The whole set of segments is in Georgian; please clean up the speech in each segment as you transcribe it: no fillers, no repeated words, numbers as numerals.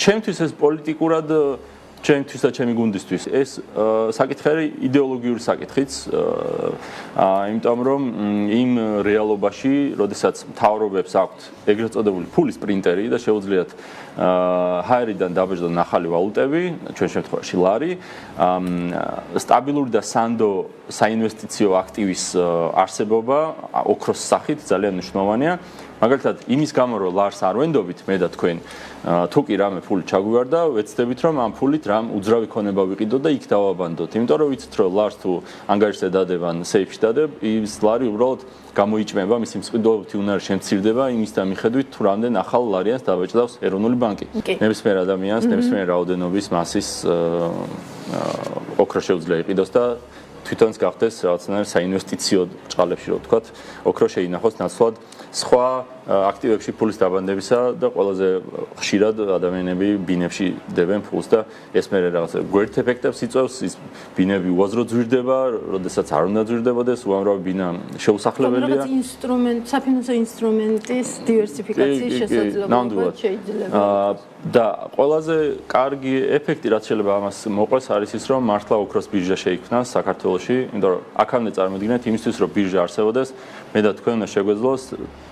ჩემთვის ეს პოლიტიკურად ჩემთვის და ჩემი გუნდისთვის ეს საკითხი არის იდეოლოგიური საკითხიც, იმიტომ რომ იმ რეალობაში, როდესაც მთავრობებს აქვთ ეგრეთ წოდებული ფულის პრინტერი და შეუძლიათ ჰაერიდან დაბეჭდონ ახალი ვალუტები, ჩვენ შემთხვევაში ლარი, სტაბილური და სანდო საინვესტიციო აქტივის არსებობა ოქროს სახით ძალიან მნიშვნელოვანია. მაგალითად, იმის გამო რომ ლარს არ ვენდობით მე და თქვენ, თუ კი რამე ფული ჩაგვივარდა, ვეცდებით რომ ამ ფულით რამ უძრავი ქონება ვიყიდოთ და იქ დავაბანდოთ. იმიტომ რომ ვიცით რომ ლარს თუ ანგარიშზე დადებ ან სეიფში დადებ, ის ლარი უბრალოდ გამოიჭმება, მისი მსყიდველობითი უნარი შემცირდება იმის და მიხედვით თუ რამდენ ახალ ლარიანს დაბეჭდავს ეროვნული ბანკი. ნებისმიერ ადამიანს, ნებისმიერ რაოდენობის მასის ოქრო შეუძლია იყიდოს და თვითონც გახდეს რაღაცნაირ საინვესტიციო ჭყალებში, რო ვთქვათ, ოქრო შეინახოს ნაცვლად სხვა აქტივებში ფულის დაბანდებისა და ყველაზე ხშირად ადამიანები ბინებში დებენ ფულს და ეს მე რაღაცა გვერდ ეფექტებს იწვევს, ის ბინები უაზრო ძვირდება, როდესაც არ უნდა ძვირდებოდეს, უამრავი ბინა შეუსახლებელია. რაღაც ინსტრუმენტ, საფინანსო ინსტრუმენტის დივერსიფიკაციის შესაძლებლობა შეიძლება. და ყველაზე კარგი ეფექტი, რაც შეიძლება ამას მოყვეს, არის ის, რომ მართლა ოქროს ბირჟა შეიქმნას საქართველოში, იმიტომ რომ აქამდე წარმოვიდგინეთ იმისთვის, რომ ბირჟა არსებოდეს, მე და თქვენ უნდა შეგვეძლოს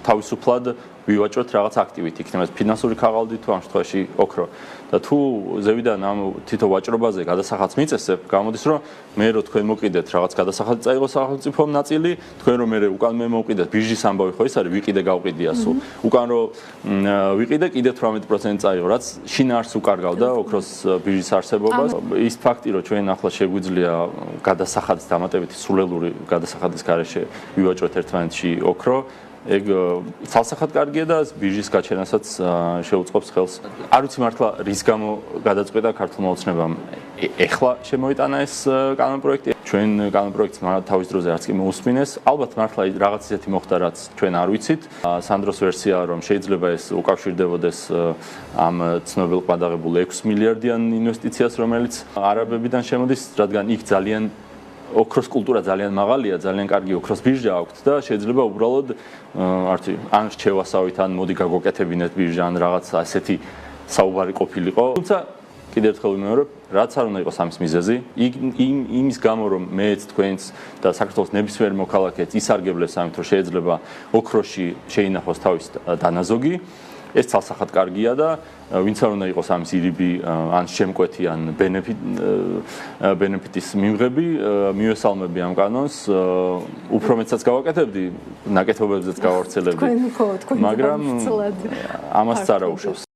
თავისუფლად ვივაჭროთ რაღაც აქტივით, იქნება ეს ფინანსური ქაღალდი თუ ამ შემთხვევაში ოქრო. და თუ ზევიდან ამ თითო ვაჭრობაზე გადასახადს მიწესებ, გამოდის რომ მე რო თქვენ მოკიდეთ რაღაც გადასახადი წაიღოს სახელმწიფომ ნაწილი, თქვენ რომ მე უკან მე მოვყიდეთ ბირჟის ამბავი ხო ის არის ვიყიდე გავყიდია სულ. უკან რო ვიყიდე კიდე 18% წაიღო, რაც შინაარსს უკარგავდა ოქროს ბირჟის არსებობას. ის ფაქტი რომ ჩვენ ახლა შეგვიძლია გადასახადის დამატებითი სულელური გადასახადის გარეშე ვივაჭროთ ერთმანეთში ოქრო, ეგ ცალსახად კარგია და ბირჟის გაჩენასაც შეუწყობს ხელს. არ ვიცი მართლა რის გამო გადაწყვეტა ქართულმა ოცნებამ ეხლა შემოიტანა ეს კანონპროექტი. ჩვენ კანონპროექტს თავის დროზე არც კი მოусმინეს. ალბათ მართლა რაღაც ისეთი მოხდა, რაც ჩვენ არ ვიცით. სანდროს ვერსია რომ შეიძლება ეს უკავშირდებოდეს ამ ცნობილ ყადაღებულ 6 მილიარდიან ინვესტიციას, რომელიც არაბებიდან შემოდის, რადგან იქ ძალიან ოქროს კულტურა ძალიან მაღალია, ძალიან კარგი ოქროს ბირჟა აქვთ და შეიძლება უბრალოდ არც ან რჩევასავით ან მოდი გაგოკეთებინეთ ბირჟა ან რაღაც ასეთი საუბარი ყოფილიყო. თუმცა კიდევ ერთხელ ვიმეორებ, რაც არ უნდა იყოს ამის მიზეზი, იმის გამო რომ მეც თქვენც და საქართველოს ნებისმიერ მოქალაქეც ისარგებლეს ამით, რომ შეიძლება ოქროში შეინახოს თავის დანაზოგი, ეს ცალსახად კარგია და ვინც არ უნდა იყოს ამის ირიბი ან შემკვეთი ან ბენეფიტის მიღები, მივესალმები ამ კანონს, უფრო მეცაც გავაკეთებდი, ნაკეთობებზეც გავავრცელებდი, მაგრამ ამას არ აუშავს.